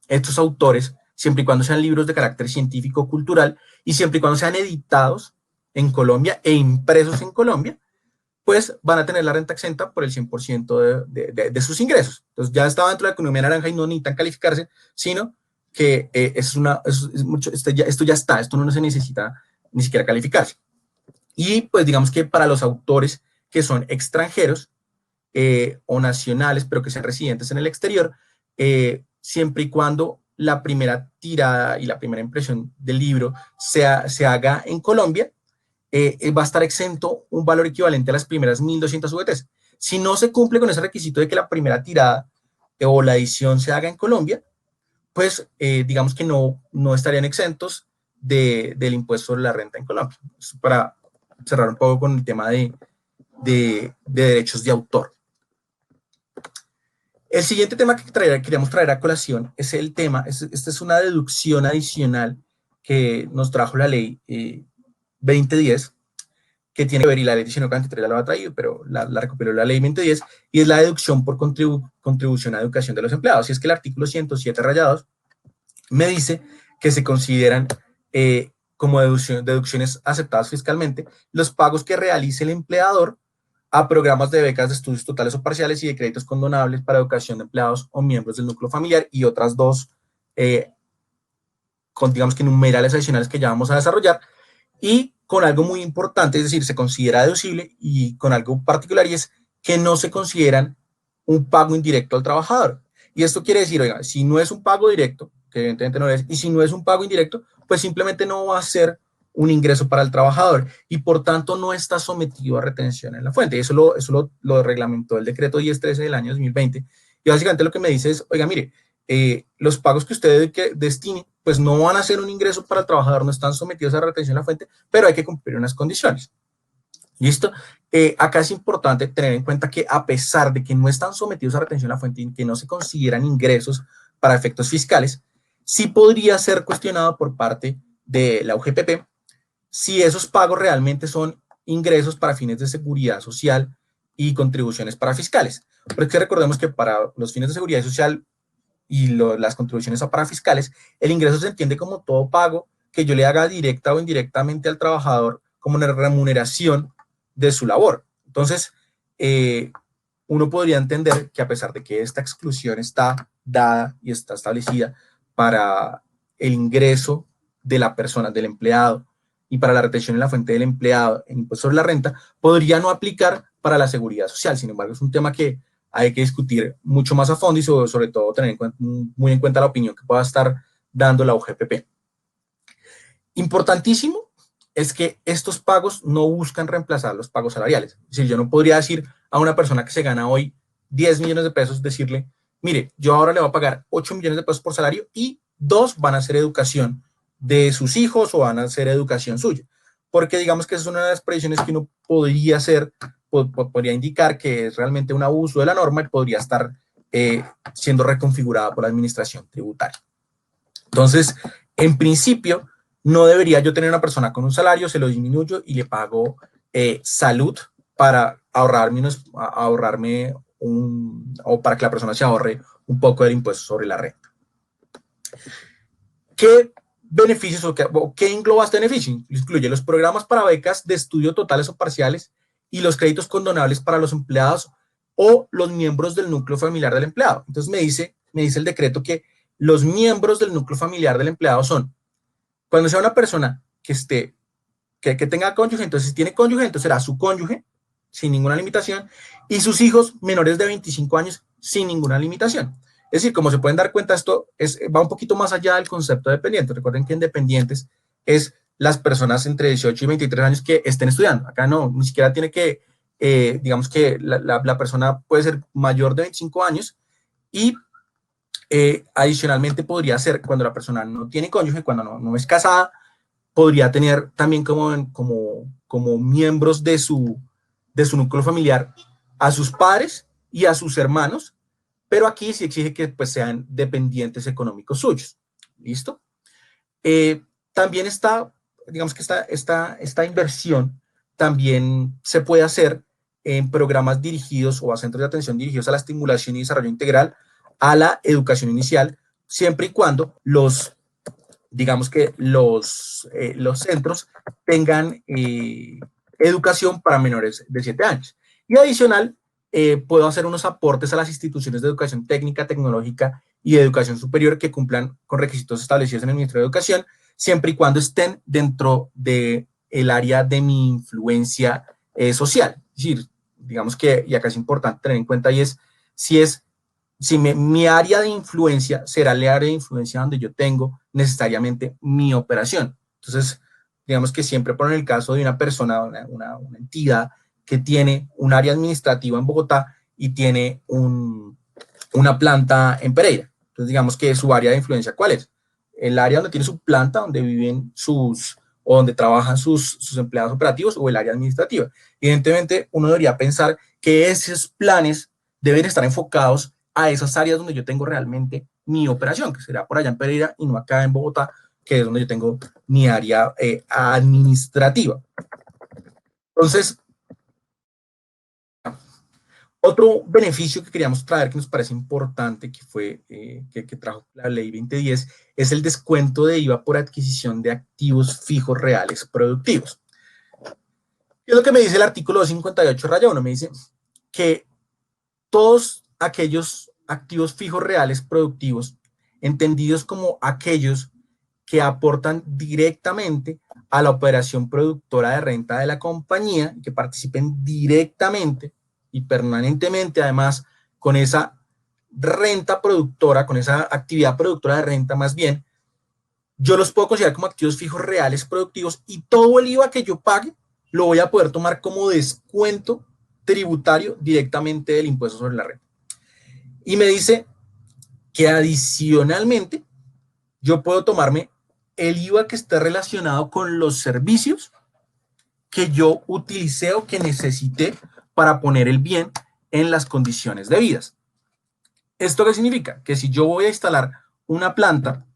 estos autores, siempre y cuando sean libros de carácter científico cultural y siempre y cuando sean editados en Colombia e impresos en Colombia, pues van a tener la renta exenta por el 100% de sus ingresos. Entonces ya estaba dentro de la economía naranja y no necesitan calificarse, sino que esto ya está, esto no se necesita ni siquiera calificarse. Y pues digamos que para los autores que son extranjeros o nacionales, pero que sean residentes en el exterior, siempre y cuando la primera tirada y la primera impresión del libro se haga en Colombia, va a estar exento un valor equivalente a las primeras 1.200 VTs. Si no se cumple con ese requisito de que la primera tirada o la edición se haga en Colombia, pues digamos que no estarían exentos del impuesto sobre la renta en Colombia. Eso para cerrar un poco con el tema de derechos de autor. El siguiente tema que queríamos traer a colación es el tema, esta es una deducción adicional que nos trajo la ley 2010, que tiene que ver, y la ley 1943 ya lo ha traído, pero la recopiló la ley 2010, y es la deducción por contribución a educación de los empleados. Y es que el artículo 107 rayados me dice que se consideran como deducciones aceptadas fiscalmente los pagos que realice el empleador a programas de becas de estudios totales o parciales y de créditos condonables para educación de empleados o miembros del núcleo familiar, y otras dos, digamos que numerales adicionales que ya vamos a desarrollar, y con algo muy importante, es decir, se considera deducible, y con algo particular, y es que no se consideran un pago indirecto al trabajador. Y esto quiere decir, oiga, si no es un pago directo, que evidentemente no es, y si no es un pago indirecto, pues simplemente no va a ser un ingreso para el trabajador y por tanto no está sometido a retención en la fuente. Eso lo reglamentó el decreto 1013 del año 2020. Y básicamente lo que me dice es, oiga, mire, los pagos que usted destine, pues no van a ser un ingreso para el trabajador, no están sometidos a retención en la fuente, pero hay que cumplir unas condiciones. ¿Listo? Acá es importante tener en cuenta que a pesar de que no están sometidos a retención en la fuente y que no se consideran ingresos para efectos fiscales, sí podría ser cuestionado por parte de la UGPP si esos pagos realmente son ingresos para fines de seguridad social y contribuciones parafiscales. Porque recordemos que para los fines de seguridad social y las contribuciones parafiscales, el ingreso se entiende como todo pago que yo le haga directa o indirectamente al trabajador como una remuneración de su labor. Entonces, uno podría entender que a pesar de que esta exclusión está dada y está establecida para el ingreso de la persona, del empleado, y para la retención en la fuente del empleado en impuesto sobre la renta, podría no aplicar para la seguridad social. Sin embargo, es un tema que hay que discutir mucho más a fondo y sobre todo tener muy en cuenta la opinión que pueda estar dando la UGPP. Importantísimo es que estos pagos no buscan reemplazar los pagos salariales. Es decir, yo no podría decir a una persona que se gana hoy 10 millones de pesos, decirle, mire, yo ahora le voy a pagar 8 millones de pesos por salario y 2 van a ser educación de sus hijos o van a ser educación suya. Porque digamos que esa es una de las previsiones que uno podría hacer, podría indicar que es realmente un abuso de la norma y podría estar siendo reconfigurada por la administración tributaria. Entonces, en principio, no debería yo tener una persona con un salario, se lo disminuyo y le pago salud para ahorrarme o para que la persona se ahorre un poco del impuesto sobre la renta. ¿Qué beneficios o qué engloba este beneficio? Incluye los programas para becas de estudio totales o parciales y los créditos condonables para los empleados o los miembros del núcleo familiar del empleado. Entonces me dice el decreto que los miembros del núcleo familiar del empleado son, cuando sea una persona que tenga cónyuge, entonces si tiene cónyuge, entonces será su cónyuge, sin ninguna limitación, y sus hijos menores de 25 años, sin ninguna limitación. Es decir, como se pueden dar cuenta, esto va un poquito más allá del concepto de dependiente. Recuerden que en dependientes es las personas entre 18 y 23 años que estén estudiando. Acá no, ni siquiera tiene que, digamos que la persona puede ser mayor de 25 años y adicionalmente podría ser cuando la persona no tiene cónyuge, cuando no es casada, podría tener también como miembros de su núcleo familiar a sus padres y a sus hermanos, pero aquí sí exige que pues, sean dependientes económicos suyos. ¿Listo? También está, digamos que esta inversión también se puede hacer en programas dirigidos o a centros de atención dirigidos a la estimulación y desarrollo integral, a la educación inicial, siempre y cuando los centros tengan educación para menores de 7 años. Y adicional, puedo hacer unos aportes a las instituciones de educación técnica, tecnológica y de educación superior que cumplan con requisitos establecidos en el Ministerio de Educación, siempre y cuando estén dentro del área de mi influencia social. Es decir, digamos que, y acá es importante tener en cuenta, y es, mi área de influencia será el área de influencia donde yo tengo necesariamente mi operación. Entonces, digamos que siempre ponen el caso de una persona, una entidad que tiene un área administrativa en Bogotá y tiene una planta en Pereira. Entonces, digamos que su área de influencia, ¿cuál es? El área donde tiene su planta, donde viven o donde trabajan sus empleados operativos, o el área administrativa. Evidentemente, uno debería pensar que esos planes deben estar enfocados a esas áreas donde yo tengo realmente mi operación, que será por allá en Pereira y no acá en Bogotá, que es donde yo tengo mi área administrativa. Entonces, otro beneficio que queríamos traer, que nos parece importante, que fue que trajo la ley 2010, es el descuento de IVA por adquisición de activos fijos reales productivos. ¿Qué es lo que me dice el artículo 258-1? Me dice que todos aquellos activos fijos reales productivos, entendidos como aquellos que aportan directamente a la operación productora de renta de la compañía, que participen directamente y permanentemente, además, con esa renta productora, con esa actividad productora de renta más bien, yo los puedo considerar como activos fijos reales productivos y todo el IVA que yo pague lo voy a poder tomar como descuento tributario directamente del impuesto sobre la renta. Y me dice que adicionalmente yo puedo tomarme el IVA que esté relacionado con los servicios que yo utilicé o que necesité para poner el bien en las condiciones debidas. ¿Esto qué significa? Que si yo voy a instalar una planta,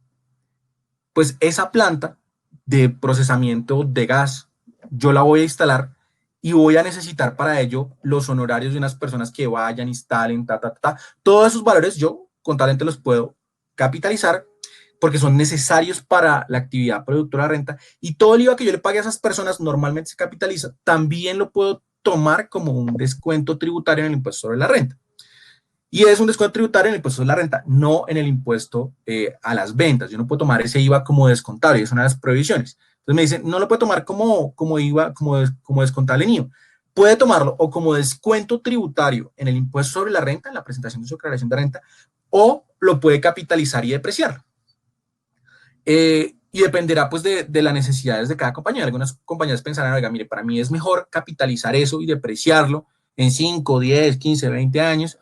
pues esa planta de procesamiento de gas, yo la voy a instalar y voy a necesitar para ello los honorarios de unas personas que vayan, instalen, todos esos valores yo contablemente los puedo capitalizar porque son necesarios para la actividad productora de renta, y todo el IVA que yo le pague a esas personas normalmente se capitaliza, también lo puedo tomar como un descuento tributario en el impuesto sobre la renta. Y es un descuento tributario en el impuesto sobre la renta, no en el impuesto a las ventas. Yo no puedo tomar ese IVA como descontable, es una de las prohibiciones. Entonces me dicen, no lo puedo tomar como IVA, como descontable en IVA, puede tomarlo o como descuento tributario en el impuesto sobre la renta, en la presentación de su declaración de renta, o lo puede capitalizar y depreciar. Y dependerá pues de las necesidades de cada compañía. Algunas compañías pensarán, oiga, mire, para mí es mejor capitalizar eso y depreciarlo en 5, 10, 15, 20 años,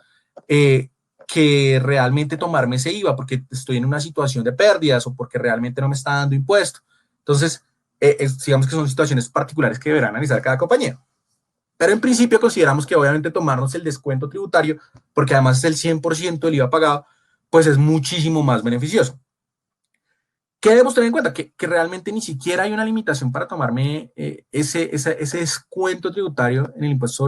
que realmente tomarme ese IVA porque estoy en una situación de pérdidas o porque realmente no me está dando impuesto. Entonces, digamos que son situaciones particulares que deberá analizar cada compañía. Pero en principio consideramos que obviamente tomarnos el descuento tributario, porque además es el 100% del IVA pagado, pues es muchísimo más beneficioso. ¿Qué debemos tener en cuenta? Que realmente ni siquiera hay una limitación para tomarme ese descuento tributario en el impuesto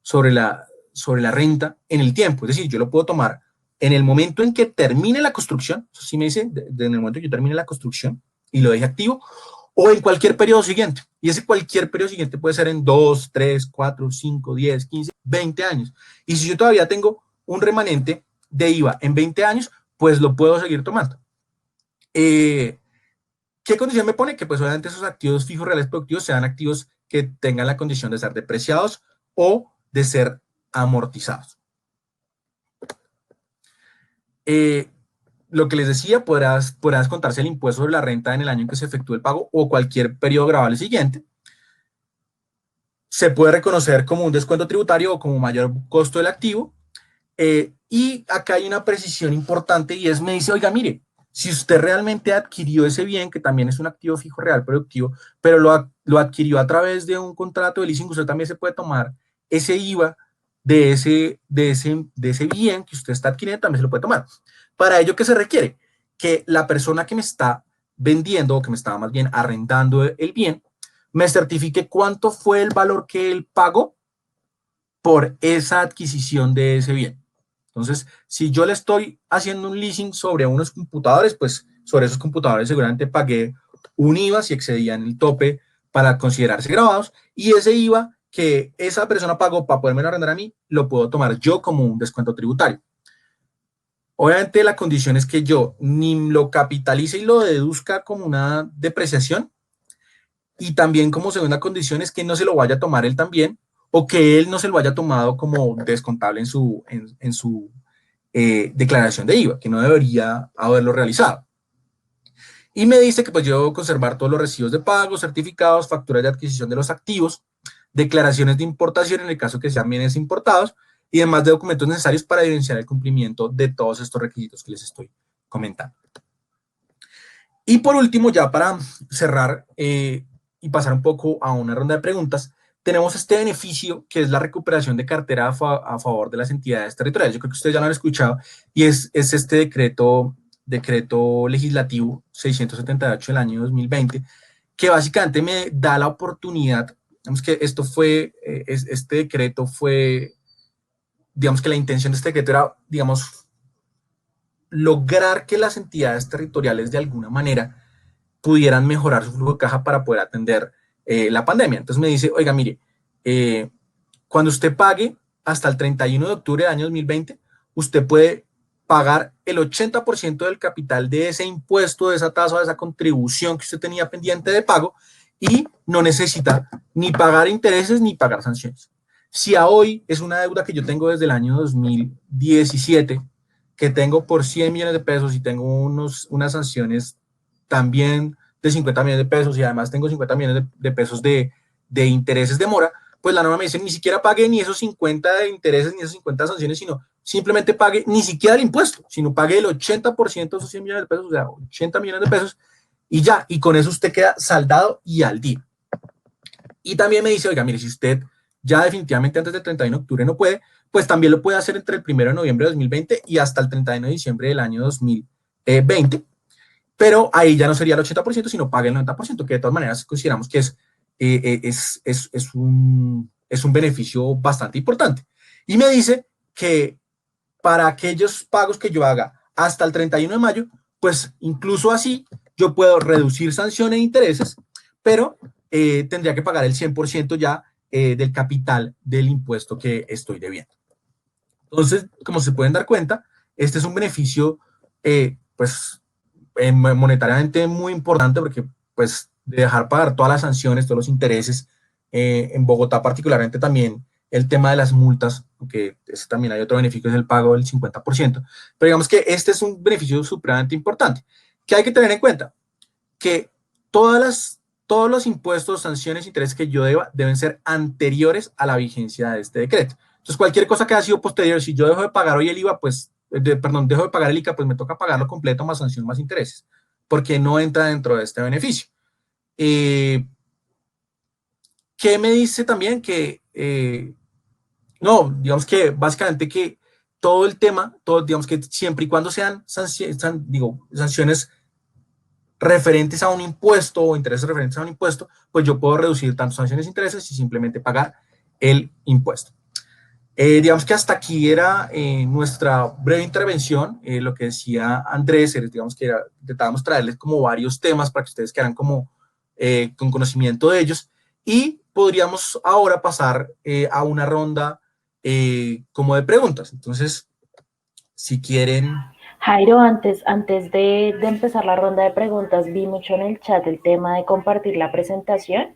sobre la renta en el tiempo. Es decir, yo lo puedo tomar en el momento en que termine la construcción, eso sí me dice, en el momento en que yo termine la construcción y lo deje activo, o en cualquier periodo siguiente. Y ese cualquier periodo siguiente puede ser en 2, 3, 4, 5, 10, 15, 20 años. Y si yo todavía tengo un remanente de IVA en 20 años, pues lo puedo seguir tomando. ¿Qué condición me pone? Que pues obviamente esos activos fijos reales productivos sean activos que tengan la condición de ser depreciados o de ser amortizados. Lo que les decía, podrás contarse el impuesto sobre la renta en el año en que se efectúe el pago o cualquier periodo grabable siguiente. Se puede reconocer como un descuento tributario o como mayor costo del activo. Y acá hay una precisión importante y es, me dice, oiga, mire, si usted realmente adquirió ese bien, que también es un activo fijo real productivo, pero lo adquirió a través de un contrato de leasing, usted también se puede tomar ese IVA de ese bien que usted está adquiriendo, también se lo puede tomar. Para ello, ¿qué se requiere? Que la persona que me está vendiendo, o que me está más bien arrendando el bien, me certifique cuánto fue el valor que él pagó por esa adquisición de ese bien. Entonces, si yo le estoy haciendo un leasing sobre unos computadores, pues sobre esos computadores seguramente pagué un IVA si excedían el tope para considerarse grabados, y ese IVA que esa persona pagó para poderme arrendar a mí, lo puedo tomar yo como un descuento tributario. Obviamente la condición es que yo ni lo capitalice y lo deduzca como una depreciación, y también como segunda condición es que no se lo vaya a tomar él también, o que él no se lo haya tomado como descontable en su declaración de IVA, que no debería haberlo realizado. Y me dice que pues yo debo conservar todos los recibos de pago, certificados, facturas de adquisición de los activos, declaraciones de importación en el caso que sean bienes importados, y demás de documentos necesarios para evidenciar el cumplimiento de todos estos requisitos que les estoy comentando. Y por último, ya para cerrar y pasar un poco a una ronda de preguntas, tenemos este beneficio que es la recuperación de cartera a favor de las entidades territoriales. Yo creo que ustedes ya lo han escuchado y es este decreto legislativo 678 del año 2020, que básicamente me da la oportunidad, digamos que este decreto fue, digamos que la intención de este decreto era, digamos, lograr que las entidades territoriales de alguna manera pudieran mejorar su flujo de caja para poder atender la pandemia. Entonces me dice, oiga, mire, cuando usted pague hasta el 31 de octubre del año 2020, usted puede pagar el 80% del capital de ese impuesto, de esa tasa, de esa contribución que usted tenía pendiente de pago, y no necesita ni pagar intereses ni pagar sanciones. Si a hoy es una deuda que yo tengo desde el año 2017, que tengo por 100 millones de pesos y tengo unas sanciones también de 50 millones de pesos y además tengo 50 millones de pesos de intereses de mora, pues la norma me dice ni siquiera pague ni esos 50 de intereses ni esos 50 sanciones, sino simplemente pague ni siquiera el impuesto, sino pague el 80% de esos 100 millones de pesos, o sea, 80 millones de pesos, y ya, y con eso usted queda saldado y al día. Y también me dice, oiga, mire, si usted ya definitivamente antes del 31 de octubre no puede, pues también lo puede hacer entre el 1 de noviembre de 2020 y hasta el 31 de diciembre del año 2020, pero ahí ya no sería el 80%, sino pague el 90%, que de todas maneras consideramos que es un beneficio bastante importante. Y me dice que para aquellos pagos que yo haga hasta el 31 de mayo, pues incluso así yo puedo reducir sanciones e intereses, pero tendría que pagar el 100% ya del capital del impuesto que estoy debiendo. Entonces, como se pueden dar cuenta, este es un beneficio, pues, monetariamente muy importante, porque, pues, de dejar pagar todas las sanciones, todos los intereses en Bogotá particularmente también el tema de las multas, porque ese también hay otro beneficio, es el pago del 50%, pero digamos que este es un beneficio supremamente importante, que hay que tener en cuenta, que todos los impuestos, sanciones, intereses que yo deba deben ser anteriores a la vigencia de este decreto. Entonces, cualquier cosa que haya sido posterior, si yo dejo de pagar hoy el IVA, pues, dejo de pagar el ICA, pues me toca pagarlo completo más sanción más intereses, porque no entra dentro de este beneficio. ¿Qué me dice también? Que, no, digamos que básicamente que todo el tema, digamos que siempre y cuando sean sanciones referentes a un impuesto o intereses referentes a un impuesto, pues yo puedo reducir tanto sanciones e intereses y simplemente pagar el impuesto. Digamos que hasta aquí era nuestra breve intervención. Lo que decía Andrés, digamos que intentábamos traerles como varios temas para que ustedes quedaran como con conocimiento de ellos, y podríamos ahora pasar a una ronda como de preguntas. Entonces, si quieren... Jairo, antes de empezar la ronda de preguntas, vi mucho en el chat el tema de compartir la presentación.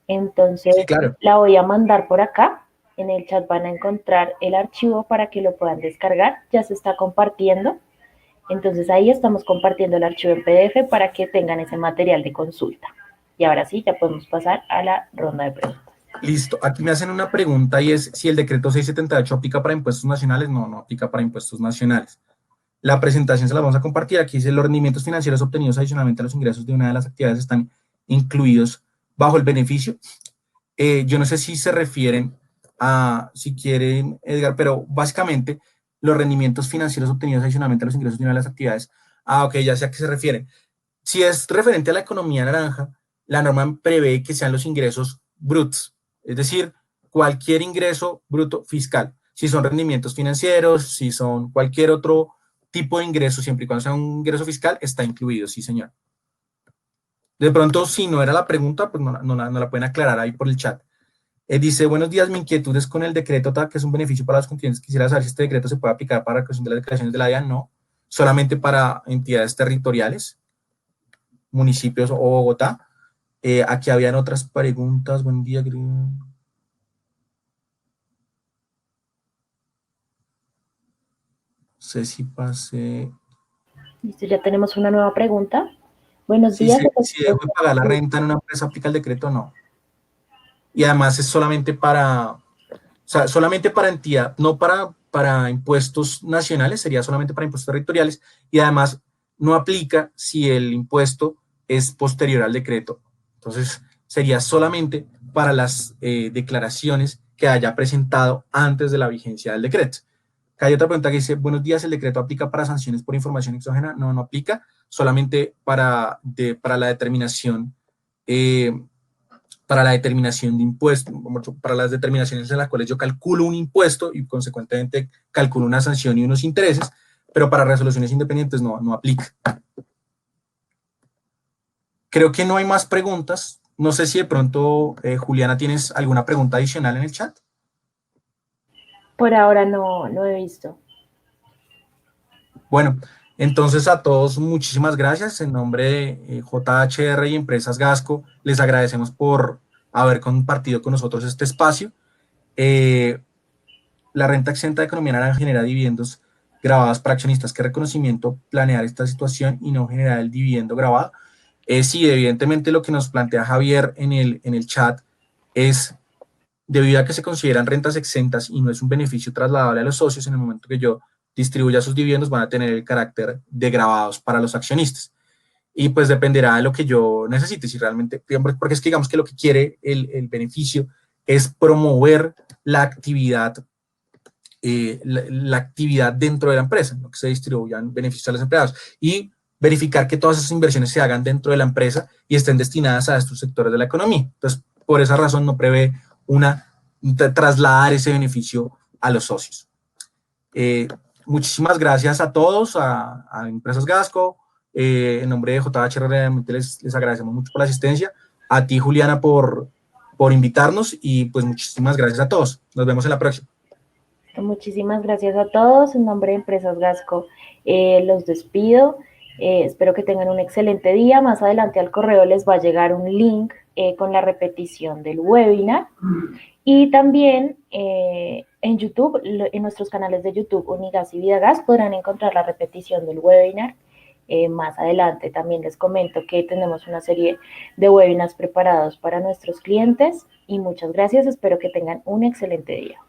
Entonces, Sí, claro. la voy a mandar por acá. En el chat van a encontrar el archivo para que lo puedan descargar. Ya se está compartiendo. Entonces, ahí estamos compartiendo el archivo en PDF para que tengan ese material de consulta. Y ahora sí, ya podemos pasar a la ronda de preguntas. Listo. Aquí me hacen una pregunta y es si el decreto 678 aplica para impuestos nacionales. No, no aplica para impuestos nacionales. La presentación se la vamos a compartir. Aquí dice: los rendimientos financieros obtenidos adicionalmente a los ingresos de una de las actividades están incluidos bajo el beneficio. Yo no sé si se refieren a, si quieren, Edgar, pero básicamente los rendimientos financieros obtenidos adicionalmente a los ingresos de una de las actividades. Ok, ya sé a qué se refieren. Si es referente a la economía naranja, la norma prevé que sean los ingresos brutos, es decir, cualquier ingreso bruto fiscal. Si son rendimientos financieros, si son cualquier otro tipo de ingreso, siempre y cuando sea un ingreso fiscal, está incluido, sí, señor. De pronto, si no era la pregunta, pues no la pueden aclarar ahí por el chat. Dice: buenos días, mi inquietud es con el decreto TAC, que es un beneficio para los contribuyentes. Quisiera saber si este decreto se puede aplicar para la creación de las declaraciones de la DIAN. No, solamente para entidades territoriales, municipios o Bogotá. Aquí habían otras preguntas. Buen día. No sé si pasé. Listo, ya tenemos una nueva pregunta. Buenos Si días. dejo de pagar la renta en una empresa, ¿aplica el decreto? No. Y además es solamente para, o sea, solamente para entidad, no para impuestos nacionales, sería solamente para impuestos territoriales, y además no aplica si el impuesto es posterior al decreto. Entonces, sería solamente para las declaraciones que haya presentado antes de la vigencia del decreto. Acá hay otra pregunta que dice: buenos días, ¿el decreto aplica para sanciones por información exógena? No, no aplica, solamente para la determinación de impuestos, para las determinaciones en las cuales yo calculo un impuesto y consecuentemente calculo una sanción y unos intereses, pero para resoluciones independientes no aplica. Creo que no hay más preguntas. No sé si de pronto, Juliana, ¿tienes alguna pregunta adicional en el chat? Por ahora no he visto. Bueno, entonces a todos muchísimas gracias. En nombre de JHR y Empresas Gasco, les agradecemos por haber compartido con nosotros este espacio. La renta exenta de economía naranja genera dividendos grabados para accionistas. ¿Qué reconocimiento planear esta situación y no generar el dividendo grabado? Sí, evidentemente lo que nos plantea Javier en el chat es: debido a que se consideran rentas exentas y no es un beneficio trasladable a los socios, en el momento que yo distribuya sus dividendos van a tener el carácter de grabados para los accionistas. Y pues dependerá de lo que yo necesite, si realmente, porque es que digamos que lo que quiere el beneficio es promover la actividad, la actividad dentro de la empresa, ¿no? Que se distribuyan beneficios a los empleados y verificar que todas esas inversiones se hagan dentro de la empresa y estén destinadas a estos sectores de la economía. Entonces, por esa razón no prevé trasladar ese beneficio a los socios. Muchísimas gracias a todos, a Empresas Gasco. En nombre de JHR realmente les agradecemos mucho por la asistencia. A ti, Juliana, por invitarnos, y pues muchísimas gracias a todos. Nos vemos en la próxima. Muchísimas gracias a todos. En nombre de Empresas Gasco los despido. Espero que tengan un excelente día. Más adelante al correo les va a llegar un link con la repetición del webinar. Y también en YouTube, en nuestros canales de YouTube Unigas y Vidagas podrán encontrar la repetición del webinar. Más adelante también les comento que tenemos una serie de webinars preparados para nuestros clientes y muchas gracias, espero que tengan un excelente día.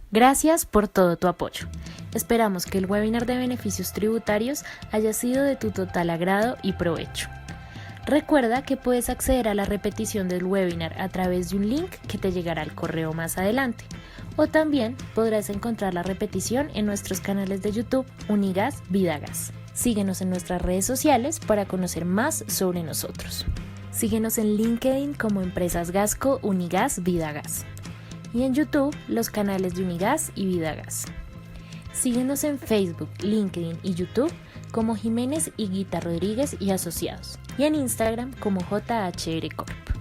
Gracias por todo tu apoyo. Esperamos que el webinar de beneficios tributarios haya sido de tu total agrado y provecho. Recuerda que puedes acceder a la repetición del webinar a través de un link que te llegará al correo más adelante, o también podrás encontrar la repetición en nuestros canales de YouTube Unigas Vidagas. Síguenos en nuestras redes sociales para conocer más sobre nosotros. Síguenos en LinkedIn como Empresas Gasco Unigas Vidagas y en YouTube los canales de Unigas y Vidagas. Síguenos en Facebook, LinkedIn y YouTube como Jiménez Higuita Rodríguez y Asociados y en Instagram como JHR Corp.